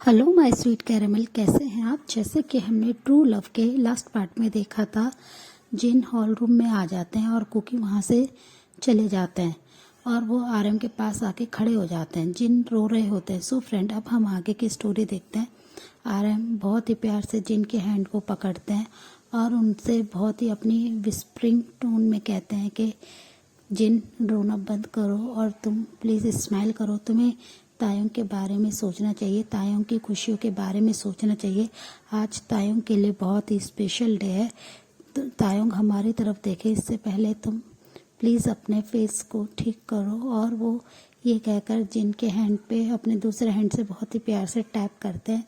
Hello my sweet caramel, कैसे हैं आप। जैसे कि हमने ट्रू लव के लास्ट पार्ट में देखा था, जिन हॉल रूम में आ जाते हैं और कुकी वहाँ से चले जाते हैं और वो आरएम के पास आके खड़े हो जाते हैं। जिन रो रहे होते हैं। सो फ्रेंड, अब हम आगे की स्टोरी देखते हैं। आरएम बहुत ही प्यार से जिन के हैंड को पकड़ते हैं और उनसे बहुत ही अपनी विस्परिंग टोन में कहते हैं कि जिन, रोना बंद करो और तुम प्लीज़ स्माइल करो। तुम्हें तायोंग के बारे में सोचना चाहिए, तायोंग की खुशियों के बारे में सोचना चाहिए। आज तायोंग के लिए बहुत ही स्पेशल डे है। तो तायोंग हमारी तरफ देखे इससे पहले तुम प्लीज़ अपने फेस को ठीक करो। और वो ये कहकर जिन के हैंड पे अपने दूसरे हैंड से बहुत ही प्यार से टैप करते हैं।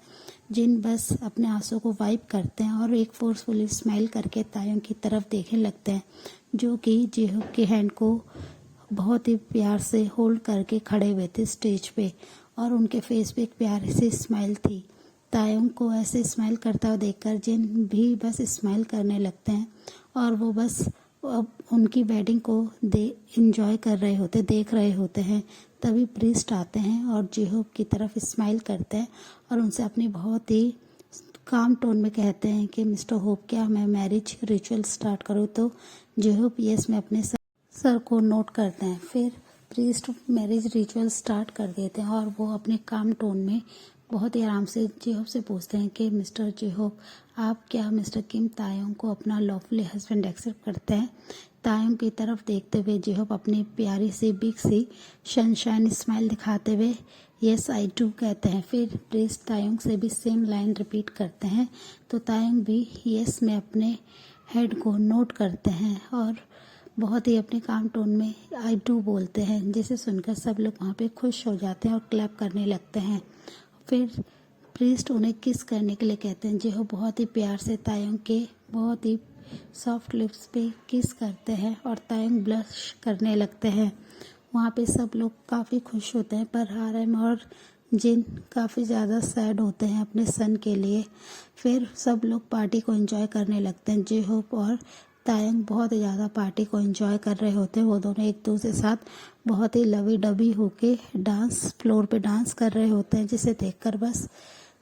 जिन बस अपने आंसू को वाइप करते हैं और एक फोर्सफुली स्माइल करके तायोंग की तरफ देखने लगते हैं, जो कि जेहूब के हैंड को बहुत ही प्यार से होल्ड करके खड़े हुए थे स्टेज पे। और उनके फेस पे एक प्यारी सी स्माइल थी। तायोंग को ऐसे स्माइल करता हुआ देखकर जिन भी बस स्माइल करने लगते हैं और वो बस अब उनकी वेडिंग को एंजॉय कर रहे होते, देख रहे होते हैं। तभी प्रीस्ट आते हैं और जेहूब की तरफ स्माइल करते हैं और उनसे अपनी बहुत ही काम टोन में कहते हैं कि मिस्टर होप, क्या मैं मैरिज रिचुअल स्टार्ट करूँ। तो जेहूब यस में अपने सर को नोट करते हैं। फिर प्रीस्ट मैरिज रिचुअल स्टार्ट कर देते हैं और वो अपने काम टोन में बहुत ही आराम से जेहूब से पूछते हैं कि मिस्टर जेहूब, आप क्या मिस्टर किम तायोंग को अपना लॉफुली हस्बैंड एक्सेप्ट करते हैं। तायोंग की तरफ देखते हुए जेहूब अपनी प्यारी सी बिग सी सनशाइन स्माइल दिखाते हुए यस आई डू कहते हैं। फिर प्रीस्ट तायोंग से भी सेम लाइन रिपीट करते हैं तो तायोंग भी यस में अपने हेड को नोट करते हैं और बहुत ही अपने काम टोन में आई डू बोलते हैं, जिसे सुनकर सब लोग वहाँ पे खुश हो जाते हैं और क्लैप करने लगते हैं। फिर प्रीस्ट उन्हें किस करने के लिए कहते हैं। जेहूब बहुत ही प्यार से तायोंग के बहुत ही सॉफ्ट लिप्स पे किस करते हैं और तायोंग ब्लश करने लगते हैं। वहाँ पे सब लोग काफ़ी खुश होते हैं, पर आरएम और जिन काफ़ी ज़्यादा सैड होते हैं अपने सन के लिए। फिर सब लोग पार्टी को एंजॉय करने लगते हैं। जेहूब और तायंग बहुत ज़्यादा पार्टी को एंजॉय कर रहे होते हैं। वो दोनों एक दूसरे के साथ बहुत ही लवी डबी होके डांस फ्लोर पे डांस कर रहे होते हैं, जिसे देखकर बस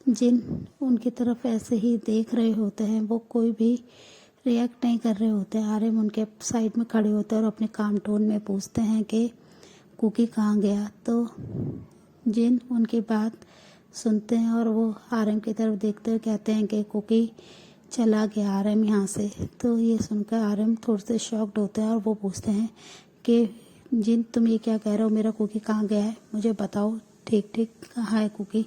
जिन उनकी तरफ ऐसे ही देख रहे होते हैं। वो कोई भी रिएक्ट नहीं कर रहे होते हैं। आरएम उनके साइड में खड़े होते हैं और अपने काम टोन में पूछते हैं कि कुकी कहाँ गया। तो जिन उनकी बात सुनते हैं और वो आरएम की तरफ देखते हुए कहते हैं कि कुकी चला गया आरएम यहाँ से। तो ये सुनकर आरएम थोड़े से शॉक्ड होते हैं और वो पूछते हैं कि जिन, तुम ये क्या कह रहे हो, मेरा कुकी कहाँ गया है, मुझे बताओ ठीक ठीक कहाँ है कुकी।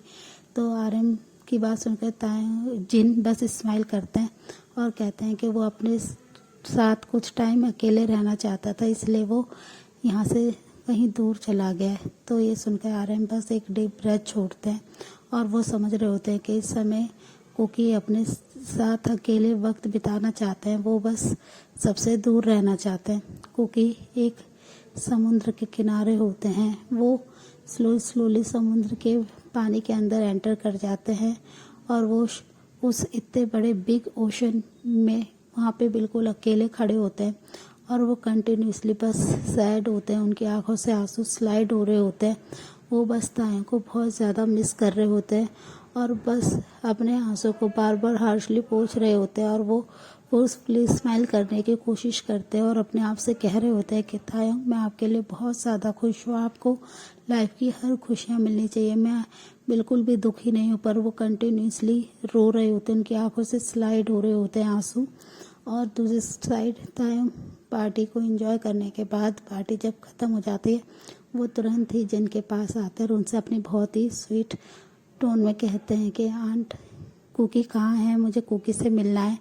तो आरएम की बात सुनकर जिन बस स्माइल करते हैं और कहते हैं कि वो अपने साथ कुछ टाइम अकेले रहना चाहता था, इसलिए वो यहाँ से कहीं दूर चला गया है। तो ये सुनकर आरएम बस एक डीप ब्रेथ छोड़ते हैं और वो समझ रहे होते हैं कि इस समय कुकी अपने साथ अकेले वक्त बिताना चाहते हैं। वो बस सबसे दूर रहना चाहते हैं। कुकी एक समुद्र के किनारे होते हैं। वो स्लोली समुद्र के पानी के अंदर एंटर कर जाते हैं और वो उस इतने बड़े बिग ओशन में वहाँ पे बिल्कुल अकेले खड़े होते हैं और वो कंटिन्यूसली बस सैड होते हैं। उनकी आंखों से आंसू स्लाइड हो रहे होते हैं। वो बस तायों को बहुत ज़्यादा मिस कर रहे होते हैं और बस अपने आंसू को बार बार हार्शली पोंछ रहे होते हैं और वो फोर्सफुली स्माइल करने की कोशिश करते हैं और अपने आप से कह रहे होते हैं कि तायोंग, मैं आपके लिए बहुत ज़्यादा खुश हूँ, आपको लाइफ की हर खुशियाँ मिलनी चाहिए, मैं बिल्कुल भी दुखी नहीं हूँ। पर वो कंटिन्यूसली रो रहे होते हैं, उनकी आंखों से स्लाइड हो रहे होते हैं आंसू। और दूसरी साइड तायोंग पार्टी को एंजॉय करने के बाद पार्टी जब ख़त्म हो जाती है, वो तुरंत ही जिन के पास आते हैं और उनसे अपनी बहुत ही स्वीट टोन में कहते हैं कि आंट, कुकी कहाँ है, मुझे कुकी से मिलना है।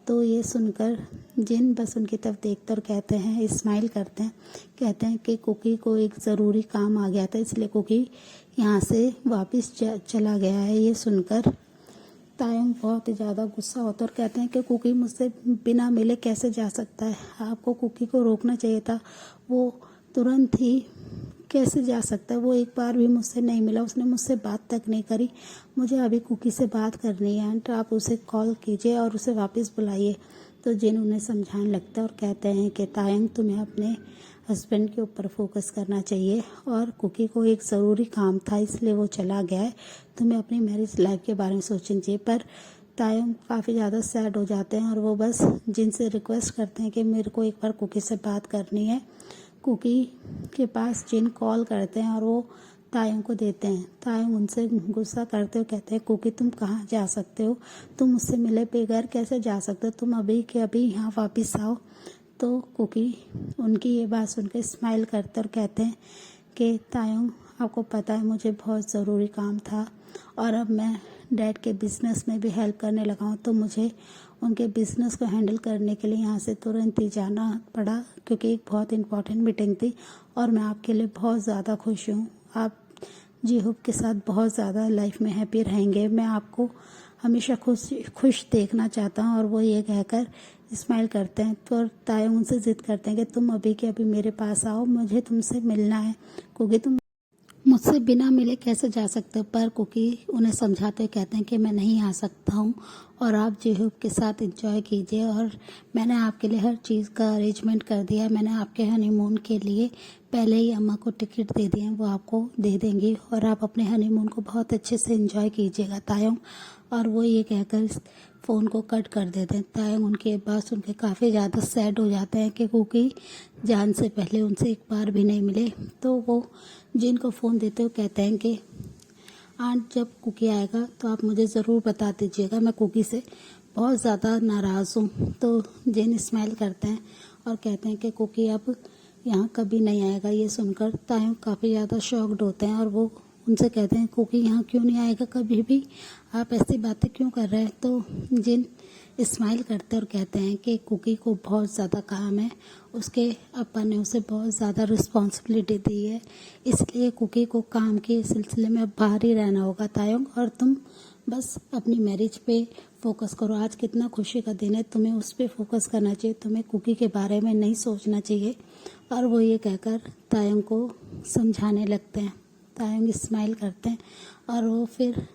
तो ये सुनकर जिन बस उनकी तरफ देखते और कहते हैं, स्माइल करते हैं, कहते हैं कि कुकी को एक ज़रूरी काम आ गया था, इसलिए कुकी यहाँ से वापस चला गया है। ये सुनकर तायंग बहुत ही ज़्यादा गुस्सा होता है और कहते हैं कि कुकी मुझसे बिना मिले कैसे जा सकता है, आपको कुकी को रोकना चाहिए था, वो तुरंत ही कैसे जा सकता है, वो एक बार भी मुझसे नहीं मिला, उसने मुझसे बात तक नहीं करी, मुझे अभी कुकी से बात करनी है। आंट, आप उसे कॉल कीजिए और उसे वापस बुलाइए। तो जिन उन्हें समझाने लगता है और कहते हैं कि तायंग तुम्हें अपने हस्बैंड के ऊपर फोकस करना चाहिए और कुकी को एक ज़रूरी काम था इसलिए वो चला गया है, तुम्हें अपनी मैरिज लाइफ के बारे में सोचना चाहिए। पर तायंग काफ़ी ज़्यादा सैड हो जाते हैं और वो बस जिन से रिक्वेस्ट करते हैं कि मेरे को एक बार कुकी से बात करनी है। कुकी के पास जिन कॉल करते हैं और वो तायंग को देते हैं। तायंग उनसे गुस्सा करते हुए कहते हैं कुकी तुम कहाँ जा सकते हो, तुम मुझसे मिले बगैर कैसे जा सकते हो, तुम अभी के अभी यहाँ वापस आओ। तो कुकी उनकी ये बात सुनकर स्माइल करते और कहते हैं कि तायंग आपको पता है मुझे बहुत ज़रूरी काम था और अब मैं डैड के बिज़नेस में भी हेल्प करने लगा हूँ, तो मुझे उनके बिज़नेस को हैंडल करने के लिए यहाँ से तुरंत ही जाना पड़ा क्योंकि एक बहुत इम्पॉर्टेंट मीटिंग थी और मैं आपके लिए बहुत ज़्यादा खुश हूँ। आप जी-होप के साथ बहुत ज़्यादा लाइफ में हैप्पी रहेंगे, मैं आपको हमेशा खुश देखना चाहता हूँ। और वो ये कहकर स्माइल करते हैं तो तायंग उनसे ज़िद करते हैं कि तुम अभी के अभी मेरे पास आओ, मुझे तुमसे मिलना है क्योंकि तुम मुझसे बिना मिले कैसे जा सकते हो। पर कुकी उन्हें समझाते हुए कहते हैं कि मैं नहीं आ सकता हूँ और आप जी-होप के साथ एंजॉय कीजिए और मैंने आपके लिए हर चीज़ का अरेंजमेंट कर दिया है। मैंने आपके हनीमून के लिए पहले ही अम्मा को टिकट दे दिए हैं, वो आपको दे देंगी और आप अपने हनीमून को बहुत अच्छे से एंजॉय कीजिएगा तायंग। और वो ये कहकर फ़ोन को कट कर देते हैं। तायंग उनके बात सुन के काफ़ी ज़्यादा सैड हो जाते हैं कि कुकी जान से पहले उनसे एक बार भी नहीं मिले। तो वो जिन को फ़ोन देते हुए कहते हैं कि आंट जब कुकी आएगा तो आप मुझे ज़रूर बता दीजिएगा, मैं कुकी से बहुत ज़्यादा नाराज़ हूँ। तो जिन स्माइल करते हैं और कहते हैं कि कुकी अब यहाँ कभी नहीं आएगा। ये सुनकर तायंग काफ़ी ज़्यादा शॉक्ड होते हैं और वो उनसे कहते हैं कुकी यहाँ क्यों नहीं आएगा कभी भी, आप ऐसी बातें क्यों कर रहे हैं। तो जिन स्माइल करते और कहते हैं कि कुकी को बहुत ज़्यादा काम है, उसके अप्पा ने उसे बहुत ज़्यादा रिस्पॉन्सिबिलिटी दी है, इसलिए कुकी को काम के सिलसिले में अब बाहर ही रहना होगा तायंग, और तुम बस अपनी मैरिज पे फोकस करो। आज कितना खुशी का दिन है, तुम्हें उस पर फोकस करना चाहिए, तुम्हें कुकी के बारे में नहीं सोचना चाहिए। और वो ये कहकर तायंग को समझाने लगते हैं। तायंग स्माइल करते हैं और वो फिर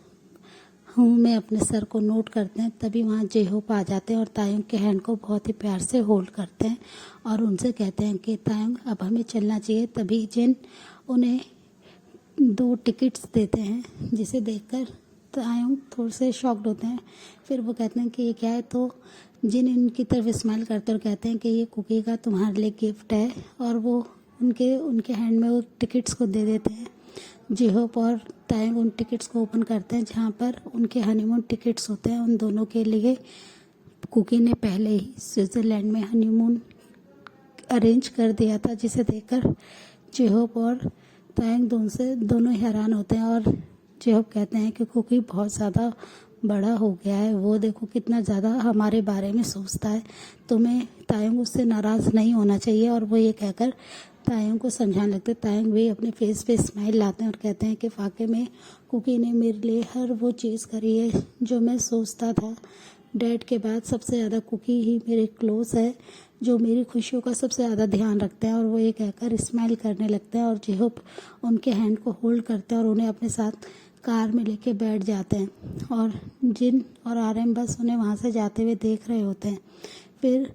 हूँ में अपने सर को नोट करते हैं। तभी वहाँ जे-होप आ जाते हैं और तायंग के हैंड को बहुत ही प्यार से होल्ड करते हैं और उनसे कहते हैं कि तायंग अब हमें चलना चाहिए। तभी जिन उन्हें 2 टिकट्स देते हैं जिसे देखकर तायंग थोड़े से शॉक्ड होते हैं। फिर वो कहते हैं कि ये क्या है, तो जिन इनकी तरफ स्माइल करते और कहते हैं कि ये कुकी का तुम्हारे लिए गिफ्ट है और वो उनके हैंड में वो टिकट्स को दे देते हैं। जे-होप और तायंग उन टिकट्स को ओपन करते हैं जहाँ पर उनके हनीमून टिकट्स होते हैं उन दोनों के लिए। कुकी ने पहले ही स्विट्ज़रलैंड में हनीमून अरेंज कर दिया था, जिसे देखकर जे-होप और तायंग दोनों ही हैरान होते हैं और जे-होप कहते हैं कि कुकी बहुत ज़्यादा बड़ा हो गया है, वो देखो कितना ज़्यादा हमारे बारे में सोचता है, तुम्हें तायंग उससे नाराज़ नहीं होना चाहिए। और वो ये कहकर तायंग को समझाने लगते। तायंग भी अपने फेस पे स्माइल लाते हैं और कहते हैं कि वाकई में कुकी ने मेरे लिए हर वो चीज़ करी है जो मैं सोचता था। डैड के बाद सबसे ज़्यादा कुकी ही मेरे क्लोज है, जो मेरी खुशियों का सबसे ज़्यादा ध्यान रखते हैं। और वो ये कहकर स्माइल करने लगते हैं और जे-होप उनके हैंड को होल्ड करते हैं और उन्हें अपने साथ कार में लेके बैठ जाते हैं और जिन और आरएम बस उन्हें वहाँ से जाते हुए देख रहे होते हैं। फिर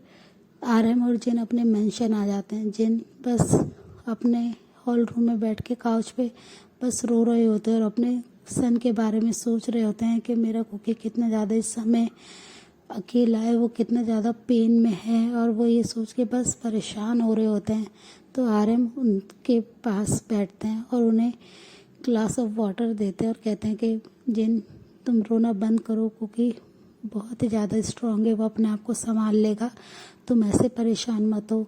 आरएम और जिन अपने मेंशन आ जाते हैं। जिन बस अपने हॉल रूम में बैठ के काउच पे बस रो रहे होते हैं और अपने सन के बारे में सोच रहे होते हैं कि मेरा कुकी कितना ज़्यादा इस समय अकेला है, वो कितना ज़्यादा पेन में है और वो ये सोच के बस परेशान हो रहे होते हैं। तो आरएम उनके पास बैठते हैं और उन्हें ग्लास ऑफ वाटर देते हैं और कहते हैं कि जिन तुम रोना बंद करो, कुकी बहुत ही ज़्यादा स्ट्रांग है, वो अपने आप को संभाल लेगा, तुम ऐसे परेशान मत हो।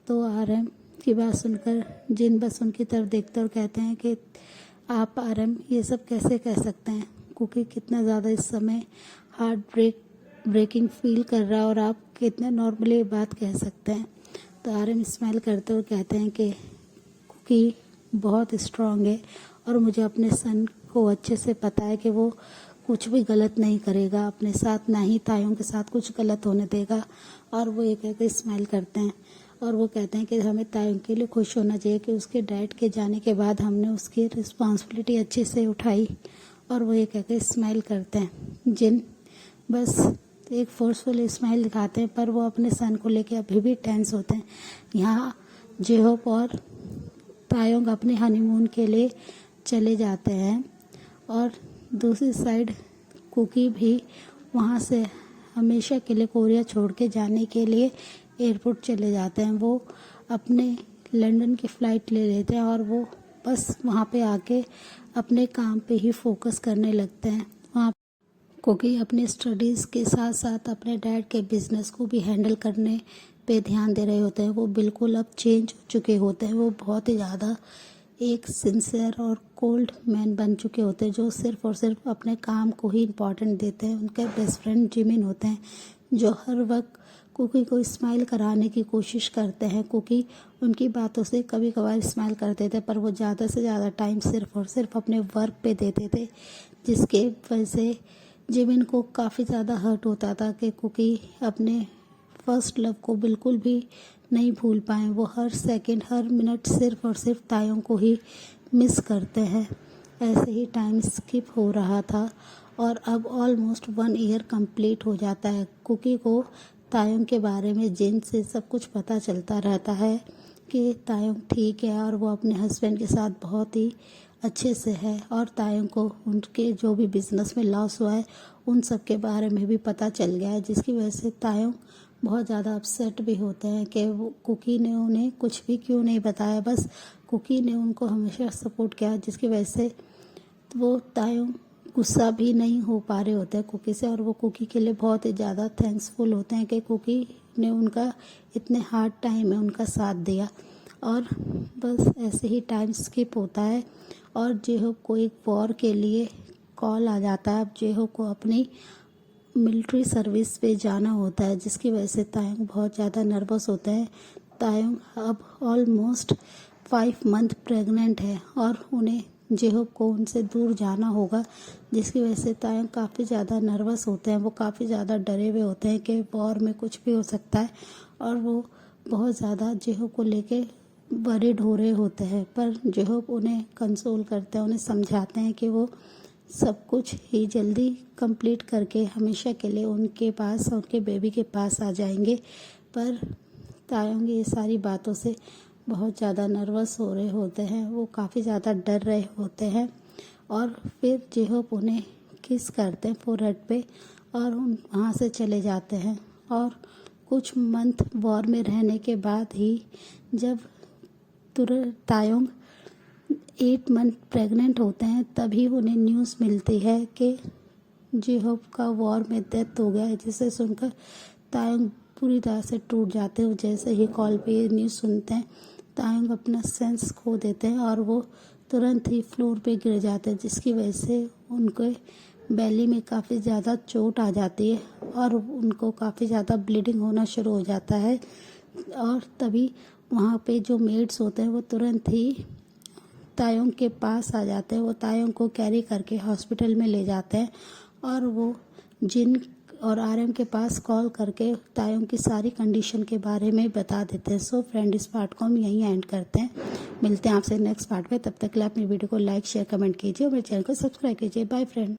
तो आरएम की बात सुनकर जिन बस उनकी तरफ देखते और कहते हैं कि आप आरएम ये सब कैसे कह सकते हैं, कुकी कितना ज़्यादा इस समय हार्ट ब्रेकिंग फील कर रहा है और आप कितने नॉर्मली ये बात कह सकते हैं। तो आरएम स्माइल करते और कहते हैं कि कुकी बहुत स्ट्रांग है और मुझे अपने सन को अच्छे से पता है कि वो कुछ भी गलत नहीं करेगा अपने साथ, ना ही तायंग के साथ कुछ गलत होने देगा। और वो ये कहकर स्माइल करते हैं और वो कहते हैं कि हमें तायंग के लिए खुश होना चाहिए कि उसके डैड के जाने के बाद हमने उसकी रिस्पॉन्सिबिलिटी अच्छे से उठाई। और वो ये कहकर स्माइल करते हैं। जिन बस एक फोर्सफुल स्माइल दिखाते हैं, पर वो अपने सन को लेके अभी भी टेंस होते हैं। यहाँ जेहोप और तायोंग अपने हनीमून के लिए चले जाते हैं और दूसरी साइड कुकी भी वहाँ से हमेशा के लिए कोरिया छोड़ के जाने के लिए एयरपोर्ट चले जाते हैं। वो अपने लंदन की फ़्लाइट ले लेते हैं और वो बस वहाँ पे आके अपने काम पे ही फोकस करने लगते हैं। वहाँ कुकी अपने स्टडीज़ के साथ साथ अपने डैड के बिज़नेस को भी हैंडल करने पे ध्यान दे रहे होते हैं। वो बिल्कुल अब चेंज हो चुके होते हैं। वो बहुत ही ज़्यादा एक सिंसियर और कोल्ड मैन बन चुके होते हैं, जो सिर्फ और सिर्फ अपने काम को ही इम्पोर्टेंट देते हैं। उनके बेस्ट फ्रेंड जिमिन होते हैं, जो हर वक्त कुकी को स्माइल कराने की कोशिश करते हैं। कुकी उनकी बातों से कभी कभार स्माइल करते थे, पर वो ज़्यादा से ज़्यादा टाइम सिर्फ और सिर्फ अपने वर्क पे देते थे, जिसके वजह से जिमिन को काफ़ी ज़्यादा हर्ट होता था कि कुकी अपने फर्स्ट लव को बिल्कुल भी नहीं भूल पाए। वो हर सेकंड हर मिनट सिर्फ और सिर्फ तायों को ही मिस करते हैं। ऐसे ही टाइम स्किप हो रहा था और अब ऑलमोस्ट 1 ईयर कंप्लीट हो जाता है। कुकी को तायों के बारे में जिन से सब कुछ पता चलता रहता है कि तायों ठीक है और वो अपने हस्बैंड के साथ बहुत ही अच्छे से है, और तायों को उनके जो भी बिज़नेस में लॉस हुआ है उन सब के बारे में भी पता चल गया है, जिसकी वजह से तायों बहुत ज़्यादा अपसेट भी होते हैं कि वो कुकी ने उन्हें कुछ भी क्यों नहीं बताया। बस कुकी ने उनको हमेशा सपोर्ट किया, जिसकी वजह से वो तायों गुस्सा भी नहीं हो पा रहे होते हैं कुकी से, और वो कुकी के लिए बहुत ही ज़्यादा थैंक्सफुल होते हैं कि कुकी ने उनका इतने हार्ड टाइम में उनका साथ दिया। और बस ऐसे ही टाइम स्किप होता है और जेहोप को एक वॉर के लिए कॉल आ जाता है। अब जेहोप को अपनी मिलिट्री सर्विस पे जाना होता है, जिसकी वजह से तायोंग बहुत ज़्यादा नर्वस होते हैं। तायोंग अब ऑलमोस्ट 5 मंथ प्रेग्नेंट है और उन्हें जेहोप को उनसे दूर जाना होगा, जिसकी वजह से तायोंग काफ़ी ज़्यादा नर्वस होते हैं। वो काफ़ी ज़्यादा डरे हुए होते हैं कि वॉर में कुछ भी हो सकता है, और वो बहुत ज़्यादा जेहोप को लेके वरीड हो रहे होते हैं। पर जेहोप उन्हें कंसोल करते हैं, उन्हें समझाते हैं कि वो सब कुछ ही जल्दी कंप्लीट करके हमेशा के लिए उनके पास उनके बेबी के पास आ जाएंगे। पर तायोंग ये सारी बातों से बहुत ज़्यादा नर्वस हो रहे होते हैं, वो काफ़ी ज़्यादा डर रहे होते हैं। और फिर जेहोप उन्हें किस करते हैं फोरहेड पे और वहाँ से चले जाते हैं। और कुछ मंथ वॉर में रहने के बाद ही जब तुरंत तायोंग 8 मंथ प्रेग्नेंट होते हैं, तभी उन्हें न्यूज़ मिलती है कि जेहोप का वॉर में डेथ हो गया है, जिसे सुनकर तायोंग पूरी तरह से टूट जाते हैं। जैसे ही कॉल पे ये न्यूज़ सुनते हैं, तायोंग अपना सेंस खो देते हैं और वो तुरंत ही फ्लोर पे गिर जाते हैं, जिसकी वजह से उनके बेली में काफ़ी ज़्यादा चोट आ जाती है और उनको काफ़ी ज़्यादा ब्लीडिंग होना शुरू हो जाता है। और तभी वहाँ पे जो मेड्स होते हैं वो तुरंत ही तायोंग के पास आ जाते हैं। वो तायोंग को कैरी करके हॉस्पिटल में ले जाते हैं और वो जिन और आरएम के पास कॉल करके तायोंग की सारी कंडीशन के बारे में बता देते हैं। सो फ्रेंड, इस पार्ट को हम यहीं एंड करते हैं। मिलते हैं आपसे नेक्स्ट पार्ट में। तब तक के लिए अपनी वीडियो को लाइक शेयर कमेंट कीजिए और मेरे चैनल को सब्सक्राइब कीजिए। Bye friend.